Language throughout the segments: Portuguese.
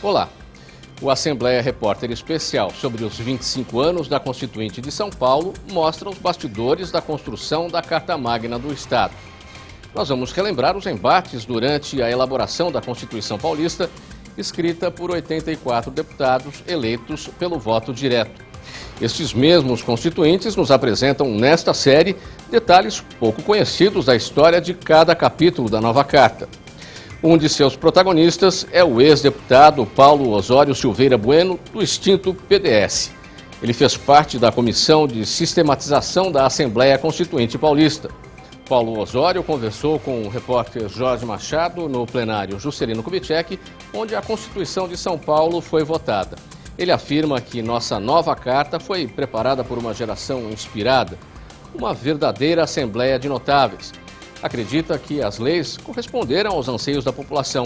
Olá, o Assembleia Repórter Especial sobre os 25 anos da Constituinte de São Paulo mostra os bastidores da construção da Carta Magna do Estado. Nós vamos relembrar os embates durante a elaboração da Constituição Paulista, escrita por 84 deputados eleitos pelo voto direto. Estes mesmos constituintes nos apresentam nesta série detalhes pouco conhecidos da história de cada capítulo da nova Carta. Um de seus protagonistas é o ex-deputado Paulo Osório Silveira Bueno, do extinto PDS. Ele fez parte da Comissão de Sistematização da Assembleia Constituinte Paulista. Paulo Osório conversou com o repórter Jorge Machado no plenário Juscelino Kubitschek, onde a Constituição de São Paulo foi votada. Ele afirma que nossa nova carta foi preparada por uma geração inspirada, uma verdadeira assembleia de notáveis. Acredita que as leis corresponderam aos anseios da população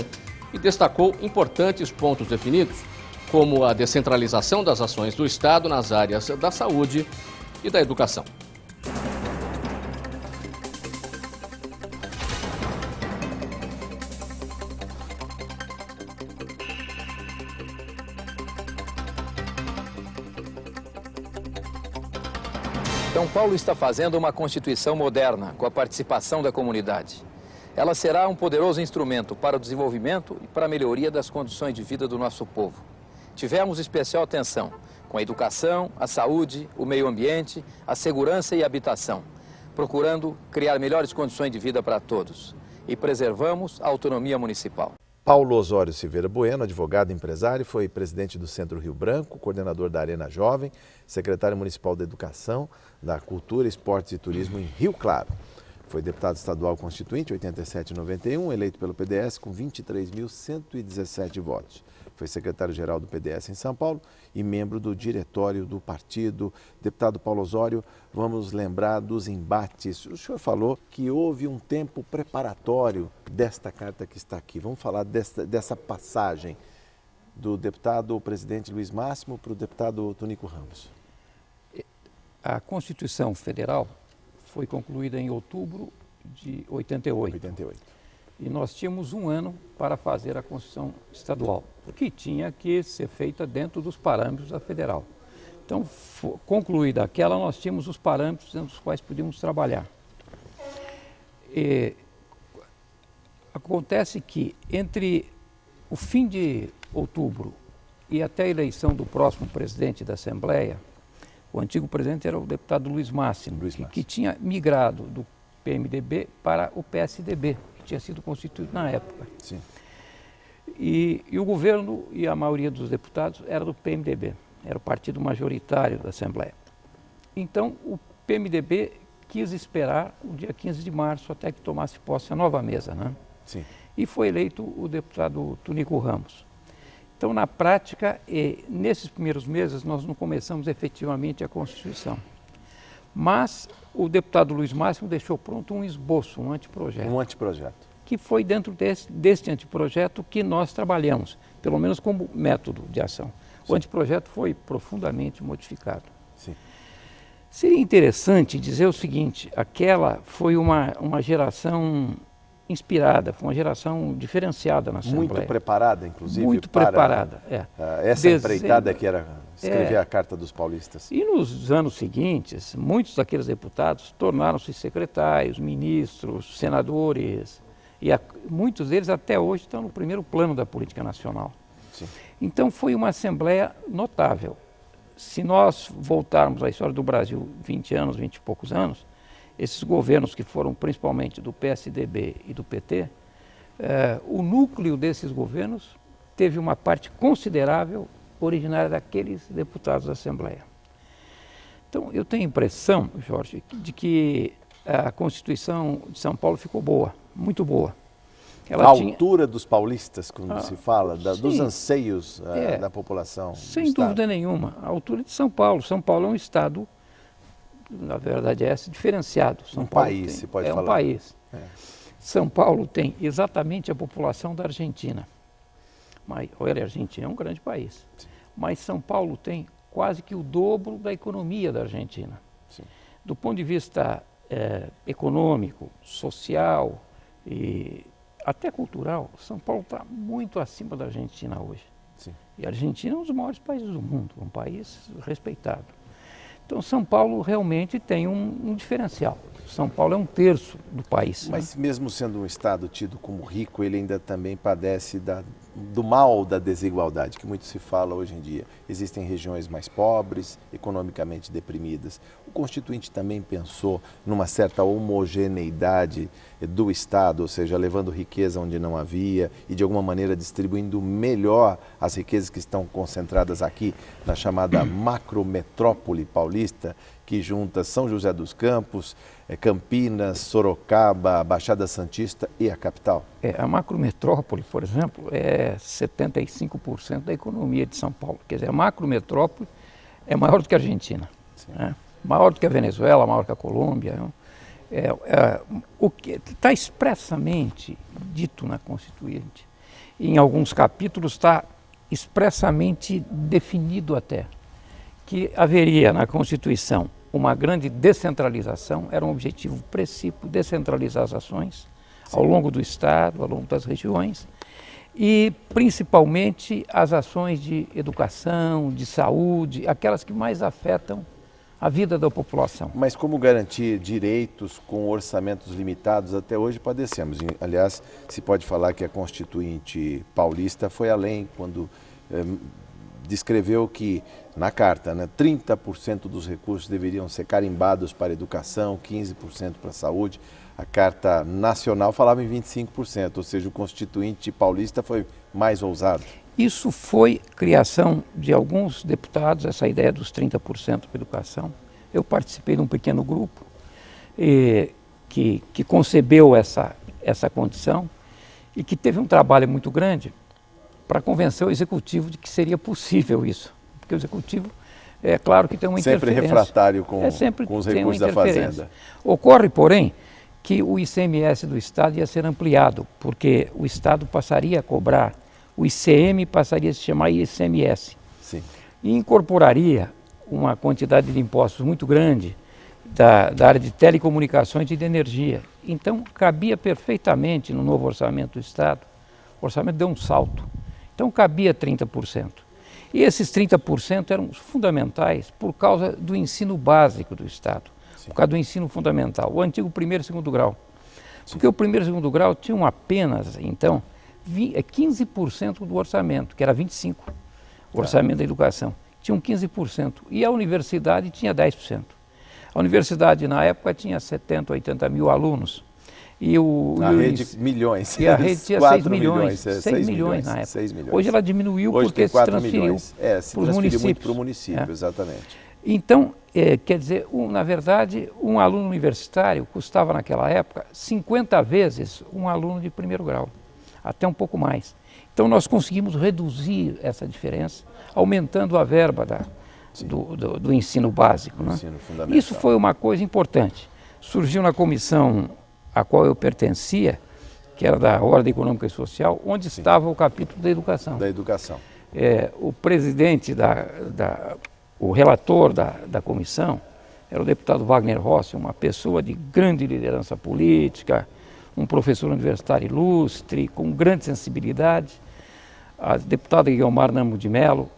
e destacou importantes pontos definidos, como a descentralização das ações do Estado nas áreas da saúde e da educação. São Paulo está fazendo uma Constituição moderna, com a participação da comunidade. Ela será um poderoso instrumento para o desenvolvimento e para a melhoria das condições de vida do nosso povo. Tivemos especial atenção com a educação, a saúde, o meio ambiente, a segurança e a habitação, procurando criar melhores condições de vida para todos. E preservamos a autonomia municipal. Paulo Osório Silveira Bueno, advogado e empresário, foi presidente do Centro Rio Branco, coordenador da Arena Jovem, secretário municipal da Educação, da Cultura, Esportes e Turismo em Rio Claro. Foi deputado estadual constituinte, 87 e 91, eleito pelo PDS com 23.117 votos. Foi secretário-geral do PDS em São Paulo e membro do diretório do partido. Deputado Paulo Osório, vamos lembrar dos embates. O senhor falou que houve um tempo preparatório desta carta que está aqui. Vamos falar dessa passagem do deputado presidente Luiz Máximo para o deputado Tunico Ramos. A Constituição Federal foi concluída em outubro de 88. E nós tínhamos um ano para fazer a Constituição Estadual, que tinha que ser feita dentro dos parâmetros da Federal. Então, concluída aquela, nós tínhamos os parâmetros dentro dos quais podíamos trabalhar. Acontece que entre o fim de outubro e até a eleição do próximo presidente da Assembleia, o antigo presidente era o deputado Luiz Máximo, que tinha migrado do PMDB para o PSDB, que tinha sido constituído na época. Sim. E o governo e a maioria dos deputados era do PMDB, era o partido majoritário da Assembleia. Então, o PMDB quis esperar o dia 15 de março até que tomasse posse a nova mesa, né? Sim. E foi eleito o deputado Tunico Ramos. Então, na prática, nesses primeiros meses, nós não começamos efetivamente a Constituição. Mas o deputado Luiz Máximo deixou pronto um esboço, um anteprojeto. Um anteprojeto. Que foi dentro deste anteprojeto que nós trabalhamos, pelo menos como método de ação. Sim. O anteprojeto foi profundamente modificado. Sim. Seria interessante dizer o seguinte, aquela foi uma geração inspirada, foi uma geração diferenciada na Assembleia. Muito preparada, inclusive. Muito preparada, essa empreitada que era escrever a Carta dos Paulistas. E nos anos seguintes, muitos daqueles deputados tornaram-se secretários, ministros, senadores, e muitos deles até hoje estão no primeiro plano da política nacional. Sim. Então foi uma Assembleia notável. Se nós voltarmos à história do Brasil 20 anos, 20 e poucos anos, esses governos que foram principalmente do PSDB e do PT, o núcleo desses governos teve uma parte considerável originária daqueles deputados da Assembleia. Então, eu tenho a impressão, Jorge, de que a Constituição de São Paulo ficou boa, muito boa. A altura dos paulistas, como se fala, dos anseios da população. Sem dúvida nenhuma. A altura de São Paulo. São Paulo é um estado, na verdade é diferenciado. Um país, se pode falar. É um país. São Paulo tem exatamente a população da Argentina. Olha, a Argentina é um grande país. Sim. Mas São Paulo tem quase que o dobro da economia da Argentina. Sim. Do ponto de vista econômico, social e até cultural, São Paulo está muito acima da Argentina hoje. Sim. E a Argentina é um dos maiores países do mundo, um país respeitado. Então São Paulo realmente tem um diferencial. São Paulo é um terço do país. Mas mesmo sendo um estado tido como rico, ele ainda também padece do mal da desigualdade, que muito se fala hoje em dia. Existem regiões mais pobres, economicamente deprimidas. O Constituinte também pensou numa certa homogeneidade do estado, ou seja, levando riqueza onde não havia e de alguma maneira distribuindo melhor as riquezas que estão concentradas aqui na chamada macrometrópole paulista, que junta São José dos Campos, Campinas, Sorocaba, Baixada Santista e a capital. A macrometrópole, por exemplo, é 75% da economia de São Paulo. Quer dizer, a macrometrópole é maior do que a Argentina, né? Maior do que a Venezuela, maior que a Colômbia. O que está expressamente dito na Constituinte, em alguns capítulos está expressamente definido até, que haveria na Constituição uma grande descentralização, era um objetivo preciso, descentralizar as ações ao longo do Estado, ao longo das regiões, e principalmente as ações de educação, de saúde, aquelas que mais afetam a vida da população. Mas como garantir direitos com orçamentos limitados, até hoje padecemos. Aliás, se pode falar que a Constituinte paulista foi além quando descreveu que, na carta, 30% dos recursos deveriam ser carimbados para a educação, 15% para a saúde. A Carta Nacional falava em 25%, ou seja, o Constituinte paulista foi mais ousado. Isso foi criação de alguns deputados, essa ideia dos 30% para a educação. Eu participei de um pequeno grupo que concebeu essa condição e que teve um trabalho muito grande para convencer o Executivo de que seria possível isso. Porque o Executivo, é claro que tem uma sempre interferência. Refratário com os recursos da Fazenda. Ocorre, porém, que o ICMS do Estado ia ser ampliado, porque o Estado passaria a cobrar, o ICM passaria a se chamar ICMS. Sim. E incorporaria uma quantidade de impostos muito grande da área de telecomunicações e de energia. Então, cabia perfeitamente no novo orçamento do Estado. O orçamento deu um salto. Então, cabia 30%. E esses 30% eram fundamentais por causa do ensino básico do Estado, por causa do ensino fundamental, o antigo primeiro e segundo grau. Porque o primeiro e segundo grau tinham apenas, então, 15% do orçamento, que era 25%, o orçamento da educação. Tinham 15%. E a universidade tinha 10%. A universidade, na época, tinha 70, 80 mil alunos. Na rede, milhões. E a rede tinha 6 milhões. 6 milhões na época. 6 milhões. Hoje ela diminuiu porque se transferiu para os municípios. Muito para o município, exatamente. Então, quer dizer, na verdade, um aluno universitário custava naquela época 50 vezes um aluno de primeiro grau, até um pouco mais. Então nós conseguimos reduzir essa diferença, aumentando a verba do ensino básico. Né? Ensino fundamental. Isso foi uma coisa importante. Surgiu na comissão a qual eu pertencia, que era da Ordem Econômica e Social, onde estava o capítulo da educação. Da educação. O presidente, o relator da comissão, era o deputado Wagner Rossi, uma pessoa de grande liderança política, um professor universitário ilustre, com grande sensibilidade. A deputada Guilmar Namo de Mello,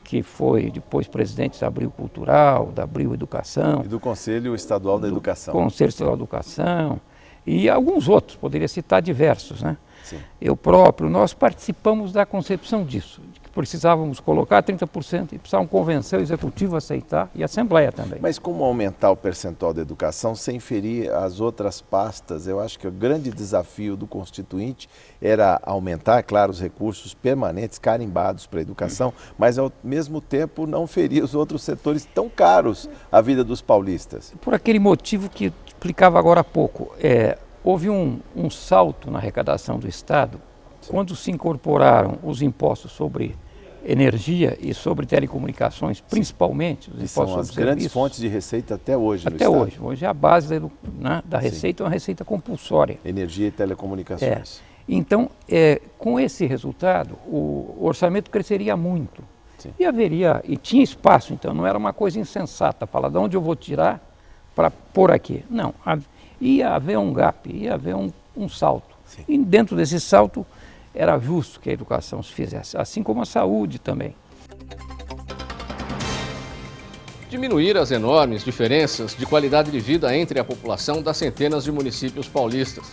que foi depois presidente da Abril Cultural, da Abril Educação. E do Conselho Estadual da Educação. Conselho Estadual da Educação. E alguns outros, poderia citar diversos, né? Sim. Eu próprio, nós participamos da concepção disso, de que precisávamos colocar 30% e precisavam convencer o Executivo a aceitar e a Assembleia também. Mas como aumentar o percentual da educação sem ferir as outras pastas? Eu acho que o grande desafio do Constituinte era aumentar, claro, os recursos permanentes carimbados para a educação, mas ao mesmo tempo não ferir os outros setores tão caros à vida dos paulistas. Por aquele motivo que explicava agora há pouco, houve um salto na arrecadação do Estado quando se incorporaram os impostos sobre energia e sobre telecomunicações, principalmente os impostos sobre serviços. São as grandes fontes de receita até hoje no Estado. Até hoje. Hoje a base da receita é uma receita compulsória. Energia e telecomunicações. Então, com esse resultado, o orçamento cresceria muito. Sim. E tinha espaço, então, não era uma coisa insensata, falar de onde eu vou tirar para pôr aqui. Não, ia haver um gap, ia haver um salto. Sim. E dentro desse salto, era justo que a educação se fizesse, assim como a saúde também. Diminuir as enormes diferenças de qualidade de vida entre a população das centenas de municípios paulistas.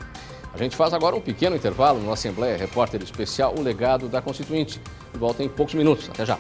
A gente faz agora um pequeno intervalo no Assembleia Repórter Especial, o legado da Constituinte. De volta em poucos minutos. Até já.